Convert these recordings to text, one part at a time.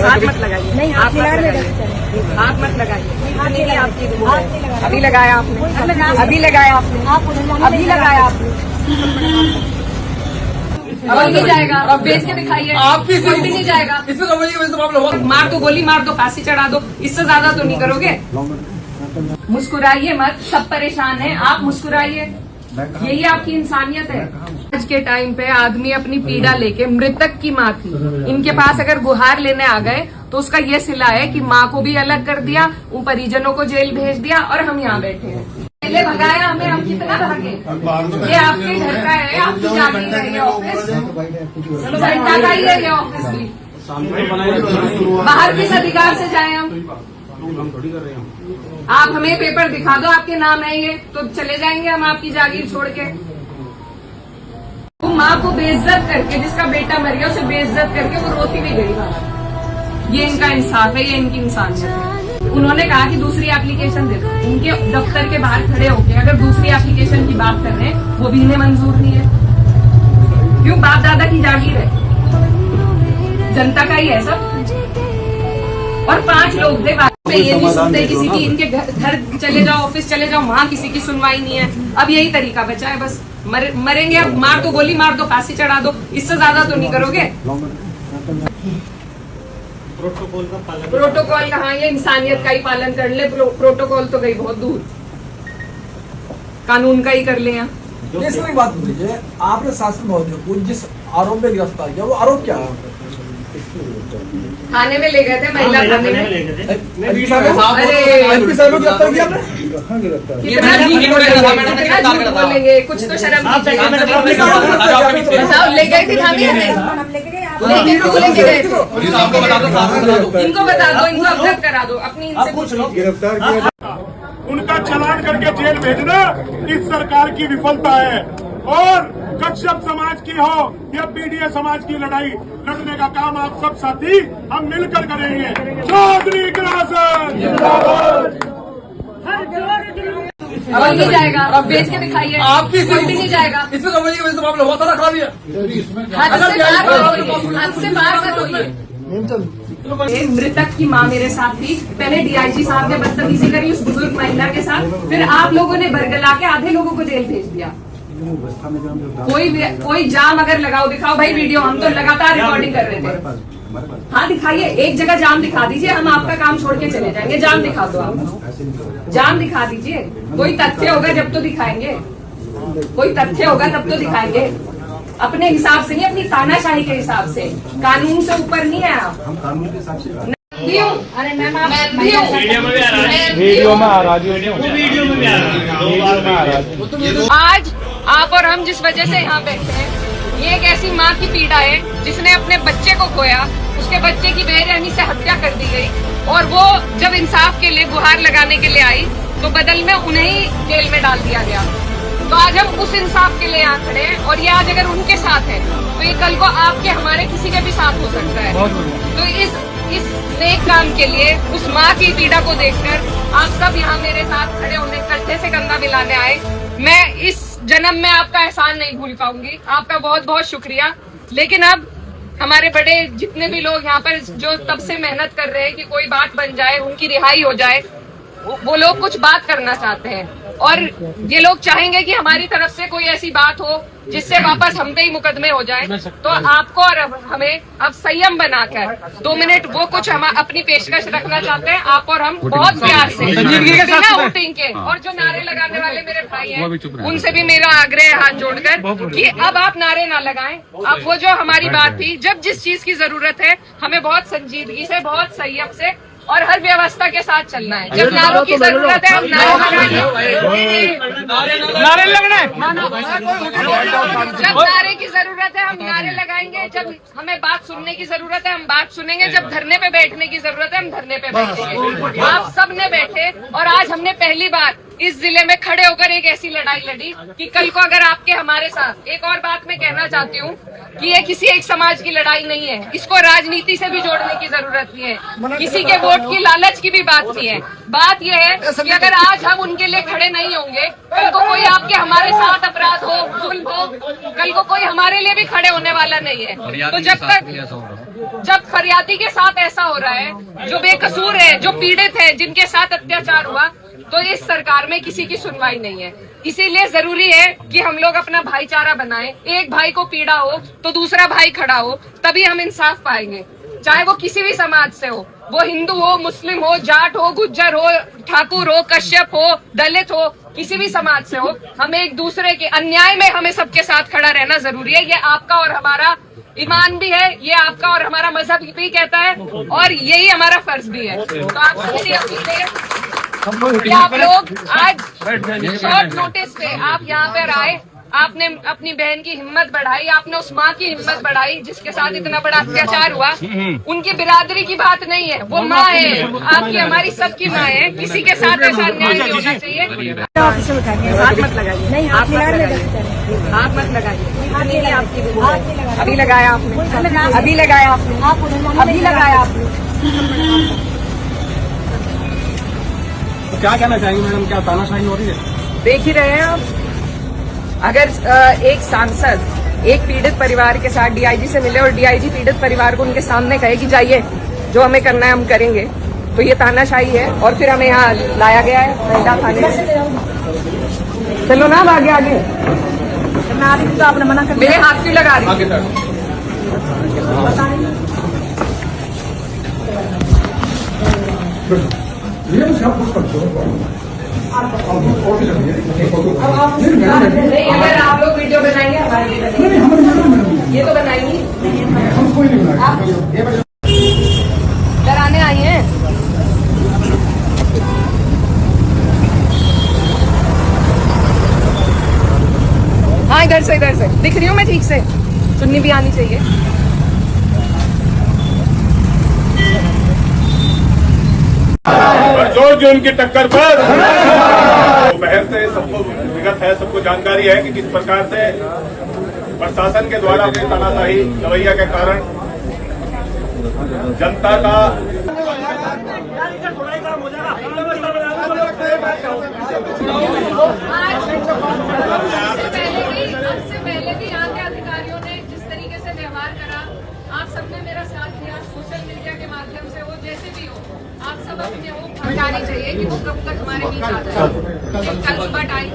हाथ मत लगाइए, नहीं हाथ मत लगाइए, हाथ मत लगाइए। अभी लगाया आपने, अभी लगाया आपने, अभी लगाया आपने। अब नहीं जाएगा, अब बेच के दिखाइए, आपकी कोई भी नहीं जाएगा। इसमें मार दो, गोली मार दो, फांसी चढ़ा दो, इससे ज्यादा तो नहीं करोगे। मुस्कुराइए मत, सब परेशान हैं, आप मुस्कुराइए, यही आपकी इंसानियत है। आज के टाइम पे आदमी अपनी पीड़ा लेके, मृतक की माँ थी, इनके पास अगर गुहार लेने आ गए तो उसका ये सिला है कि माँ को भी अलग कर दिया, उन परिजनों को जेल भेज दिया और हम यहाँ बैठे हैं। पहले भगाया हमें, हम कितना भागे। ये आपके घर का है, आपकी जागीर है, ये ऑफिस जनता का ही है, ये ऑफिस भी। बाहर किस अधिकार से जाए हम थोड़ी कर रहे हैं। आप हमें पेपर दिखा दो, आपके नाम है ये, तो चले जाएंगे हम आपकी जागीर छोड़ के। वो माँ को बेइज्जत करके, जिसका बेटा मर गया उसे बेइज्जत करके वो रोती भी गई बाहर। ये इनका इंसाफ है, ये इनकी इंसानियत है। उन्होंने कहा कि दूसरी एप्लीकेशन दे दो, उनके दफ्तर के बाहर खड़े होके अगर दूसरी एप्लीकेशन की बात कर रहे हैं, वो भी इन्हें मंजूर नहीं है। क्यों? बाप दादा की जागीर है, जनता का ही है सब। और 5 लोग थे, ये नहीं सुनते किसी की, इनके घर चले जाओ, ऑफिस चले जाओ, वहाँ किसी की सुनवाई नहीं है। अब यही तरीका बचा है, बस मरेंगे। अब मार दो, गोली मार दो, फांसी चढ़ा दो, इससे ज्यादा तो नहीं करोगे। प्रोटोकॉल कहाँ, ये इंसानियत का ही पालन कर ले। प्रोटोकॉल तो गई बहुत दूर, कानून का ही कर ले। इसमें बात कीजिए, आपने शासन महोदय को जिस आरोप में गिरफ्तार किया, वो आरोप क्या है? थाने में ले गए थे, महिला थाने में। बोलेंगे कुछ तो शर्म बताओ। ले गए थे थाने, इनको बता दो, इनको अवगत करा दो, अपनी इनसे पूछ लो। गिरफ्तार किया, उनका चालान करके जेल भेजना इस सरकार की विफलता है। और कश्यप समाज की हो या पीडीए समाज की लड़ाई लड़ने का काम आप सब साथी हम मिलकर करेंगे। चौधरी अब नहीं जाएगा, अब बेच के दिखाइए, आपकी कोई भी नहीं जाएगा। इसमें मामला हुआ था, खा लिया। मृतक की माँ मेरे साथ थी, पहले डीआईजी साहब ने बदतमीजी करी उस बुजुर्ग महिला के साथ, फिर आप लोगों ने बरगला के आधे लोगों को जेल भेज दिया। कोई जाम अगर लगाओ, दिखाओ भाई वीडियो, हम तो लगातार रिकॉर्डिंग कर रहे थे। हाँ दिखाइए, एक जगह जाम दिखा दीजिए, हम आपका काम छोड़ के चले जाएंगे। जाम दिखा दो, आप जाम दिखा दीजिए। कोई तथ्य होगा जब तो दिखाएंगे, कोई तथ्य होगा तब तो दिखाएंगे। अपने हिसाब से नहीं, अपनी तानाशाही के हिसाब से, कानून से ऊपर नहीं है आप। हम कानून के हिसाब से अरे मैम, आप वीडियो में भी आ रहा है, वीडियो में आ रहा है, वीडियो में भी आ रहा है। आज आप और हम जिस वजह से यहाँ बैठे हैं, ये एक ऐसी माँ की पीड़ा है जिसने अपने बच्चे को खोया, उसके बच्चे की बेरहमी से हत्या कर दी गई, और वो जब इंसाफ के लिए गुहार लगाने के लिए आई तो बदल में उन्हें ही जेल में डाल दिया गया। तो आज हम उस इंसाफ के लिए यहाँ खड़े हैं, और ये आज अगर उनके साथ है तो ये कल को आपके हमारे किसी के भी साथ हो सकता है। तो इस नेक काम के लिए, उस माँ की पीड़ा को देखकर आप सब यहाँ मेरे साथ खड़े होने, कंधे से कंधा मिलाने आए। मैं इस जन्म में आपका एहसान नहीं भूल पाऊंगी, आपका बहुत बहुत शुक्रिया। लेकिन अब हमारे बड़े जितने भी लोग यहाँ पर जो तब से मेहनत कर रहे हैं कि कोई बात बन जाए, उनकी रिहाई हो जाए, वो लोग कुछ बात करना चाहते हैं, और ये लोग चाहेंगे कि हमारी तरफ से कोई ऐसी बात हो जिससे वापस हम पे ही मुकदमे हो जाए। तो आपको और हमें अब संयम बनाकर 2 मिनट वो कुछ हम अपनी पेशकश रखना चाहते हैं। आप और हम बहुत प्यार से बिना वोटिंग के, और जो नारे लगाने वाले मेरे भाई हैं उनसे भी मेरा आग्रह है हाथ जोड़कर कि अब आप नारे ना लगाएं। अब वो जो हमारी बात थी, जब जिस चीज की जरूरत है हमें बहुत संजीदगी से, बहुत संयम से और हर व्यवस्था के साथ चलना है। जब नारों की जरूरत है हम नारे लगना है, जब नारे की जरूरत है हम नारे लगाएंगे, जब हमें बात सुनने की जरूरत है हम बात सुनेंगे, जब धरने पे बैठने की जरूरत है हम धरने पे बैठेंगे। आप सब ने बैठे, और आज हमने पहली बार इस जिले में खड़े होकर एक ऐसी लड़ाई लड़ी कि कल को अगर आपके हमारे साथ, एक और बात मैं कहना चाहती हूँ कि ये किसी एक समाज की लड़ाई नहीं है, इसको राजनीति से भी जोड़ने की जरूरत नहीं है, किसी के वोट की लालच की भी बात नहीं है। बात यह है कि अगर आज हम उनके लिए खड़े नहीं होंगे, कल को कोई आपके हमारे साथ अपराध हो, जुल्म हो, कल को कोई हमारे लिए भी खड़े होने वाला नहीं है। तो जब तक जब फरियादी के साथ ऐसा हो रहा है, जो बेकसूर है, जो पीड़ित है, जिनके साथ अत्याचार हुआ, तो इस सरकार में किसी की सुनवाई नहीं है। इसीलिए जरूरी है कि हम लोग अपना भाईचारा बनाएं। एक भाई को पीड़ा हो तो दूसरा भाई खड़ा हो, तभी हम इंसाफ पाएंगे। चाहे वो किसी भी समाज से हो, वो हिंदू हो, मुस्लिम हो, जाट हो, गुज्जर हो, ठाकुर हो, कश्यप हो, दलित हो, किसी भी समाज से हो, हमें एक दूसरे के अन्याय में हमें सबके साथ खड़ा रहना जरूरी है। ये आपका और हमारा ईमान भी है, ये आपका और हमारा मजहब भी कहता है, और यही हमारा फर्ज भी है। तो आप सबसे अपील है कि आप लोग आज शॉर्ट नोटिस पे आप यहाँ पर आए, आपने अपनी बहन की हिम्मत बढ़ाई, आपने उस माँ की हिम्मत बढ़ाई जिसके साथ इतना बड़ा अत्याचार हुआ। उनकी बिरादरी की बात नहीं है, वो माँ है, आपकी हमारी सबकी माँ है, किसी के साथ ऐसा अन्याय नहीं होना चाहिए। हाथ मत लगाइए, नहीं हाथ मत लगाइए, अभी लगाया आपने, अभी लगाया आपने, अभी लगाया आपने। क्या कहना चाहेंगे मैडम, क्या तानाशाही हो रही है? देख ही रहे हैं आप, अगर एक सांसद एक पीड़ित परिवार के साथ डीआईजी से मिले और डीआईजी पीड़ित परिवार को उनके सामने कहे कि जाइए, जो हमें करना है हम करेंगे, तो ये तानाशाही है। और फिर हमें यहाँ लाया गया है महिला थाने से। चलो ना अब आगे आगे, तो आपने मना कर, मेरे हाथ क्यों लगा रही? नहीं, अगर आप लोग वीडियो बनाएंगे हमारे लिए बनेंगे, ये तो बनाएंगे। डराने आई हैं? हाँ, इधर से दिख रही हूँ मैं ठीक से, सुननी भी आनी चाहिए। जोर जो उनकी टक्कर पर दोपहर से सबको विगत है, सबको जानकारी है कि किस प्रकार से प्रशासन के द्वारा अपनी तानाशाही रवैया के कारण जनता का इससे पहले भी यहाँ के अधिकारियों ने जिस तरीके से व्यवहार करा, आप सबने मेरा साथ दिया, सोशल मीडिया के माध्यम से हो, जैसे भी हो, आप सब अपने वो पहुँचानी चाहिए कि वो कब तक हमारे बीच आ जाए। कल सुबह टाइम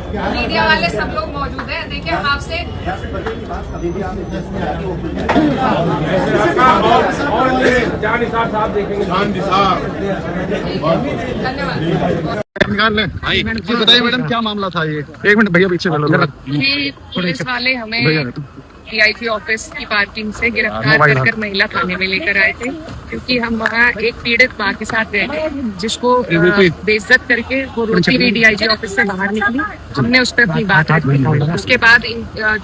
मीडिया वाले सब लोग मौजूद हैं, देखिए हम आपसे धन्यवाद। निकाल लें। बताइए मैडम, क्या मामला था ये? एक मिनट भैया, पीछे पुलिस वाले हमें डीआईजी ऑफिस की पार्किंग से गिरफ्तार कर महिला थाने में लेकर आए थे, क्योंकि हम वहाँ एक पीड़ित माँ के साथ गए थे, जिसको बेइज्जत करके वो रोती हुई डीआईजी ऑफिस से बाहर निकली। हमने उस पर अपनी बात रखी। उसके बाद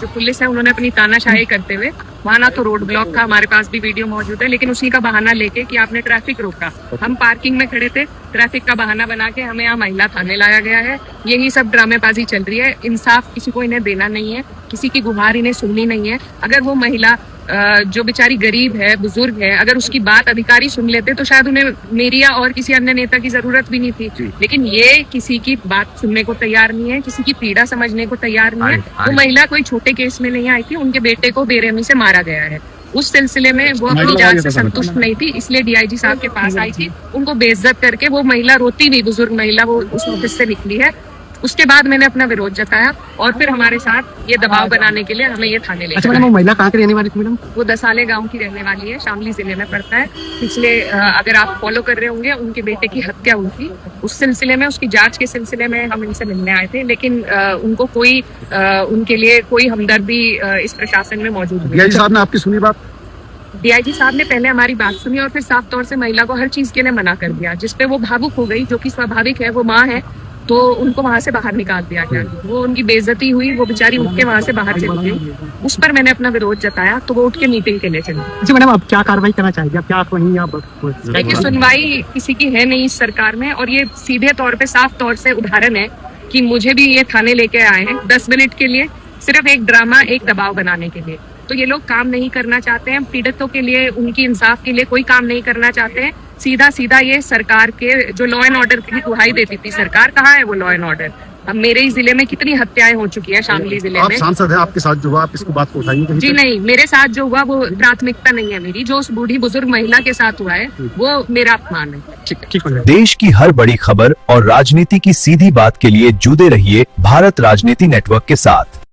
जो पुलिस है उन्होंने अपनी तानाशाही करते हुए, वहाँ ना तो रोड ब्लॉक था, हमारे पास भी वीडियो मौजूद है, लेकिन उसी का बहाना लेके कि आपने ट्रैफिक रोका, हम पार्किंग में खड़े थे, ट्रैफिक का बहाना बना के हमें यहाँ महिला थाने लाया गया है। यही सब ड्रामेबाजी चल रही है। इंसाफ किसी को इन्हें देना नहीं है, किसी की गुहार इन्हें सुननी नहीं है। अगर वो महिला जो बेचारी गरीब है, बुजुर्ग है, अगर उसकी बात अधिकारी सुन लेते तो शायद उन्हें मेरी या और किसी अन्य नेता की जरूरत भी नहीं थी। लेकिन ये किसी की बात सुनने को तैयार नहीं है, किसी की पीड़ा समझने को तैयार नहीं है। वो महिला कोई छोटे केस में नहीं आई थी, उनके बेटे को बेरहमी से मारा गया है। उस सिलसिले में वो अपनी जांच से संतुष्ट नहीं थी, इसलिए डीआईजी साहब के पास आई थी। उनको बेइज्जत करके वो महिला, रोती हुई बुजुर्ग महिला, वो उस ऑफिस से निकली है। उसके बाद मैंने अपना विरोध जताया और फिर हमारे साथ ये दबाव बनाने के लिए हमें ये थाने ले। अच्छा मैडम, वो महिला कहाँ की रहने वाली थी मैडम? वो दसाले गांव की रहने वाली है, शामली जिले में पड़ता है। पिछले अगर आप फॉलो कर रहे होंगे, उनके बेटे की हत्या हुई थी, उस सिलसिले में, उसकी जांच के सिलसिले में हम इनसे मिलने आए थे, लेकिन उनको कोई उनके लिए कोई हमदर्दी इस प्रशासन में मौजूद नहीं। डीआईजी साहब ने आपकी सुनी बात? डीआईजी साहब ने पहले हमारी बात सुनी और फिर साफ तौर से महिला को हर चीज के लिए मना कर दिया, जिसपे वो भावुक हो गई, जो कि स्वाभाविक है, वो माँ है, तो उनको वहां से बाहर निकाल दिया गया। वो उनकी बेइज्जती हुई, वो बेचारी उठ के वहां से बाहर चली गई। उस पर मैंने अपना विरोध जताया तो वो उठ के मीटिंग के लिए चली। जी मैडम, अब क्या कार्रवाई करना चाहिए? अब क्या आप वहीं आप देखिए, सुनवाई किसी की है नहीं इस सरकार में, और ये सीधे तौर पे, साफ तौर से उदाहरण है कि मुझे भी ये थाने लेके आए हैं 10 मिनट के लिए, सिर्फ एक ड्रामा, एक दबाव बनाने के लिए। तो ये लोग काम नहीं करना चाहते हैं, पीड़ितों के लिए, उनकी इंसाफ के लिए कोई काम नहीं करना चाहते हैं। सीधा सीधा ये सरकार के जो लॉ एंड ऑर्डर की दुहाई देती थी, सरकार कहाँ है वो लॉ एंड ऑर्डर? अब मेरे ही जिले में कितनी हत्याएं हो चुकी है, शामली जिले आप में। सांसद हैं, आपके साथ जो हुआ आप इसको बात को उठाइए कहीं जी पे। नहीं, मेरे साथ जो हुआ वो प्राथमिकता नहीं है मेरी, जो उस बूढ़ी बुजुर्ग महिला के साथ हुआ है वो मेरा अपमान है। ठीक हो जाएगा। देश की हर बड़ी खबर और राजनीति की सीधी बात के लिए जुड़े रहिए भारत राजनीति नेटवर्क के साथ।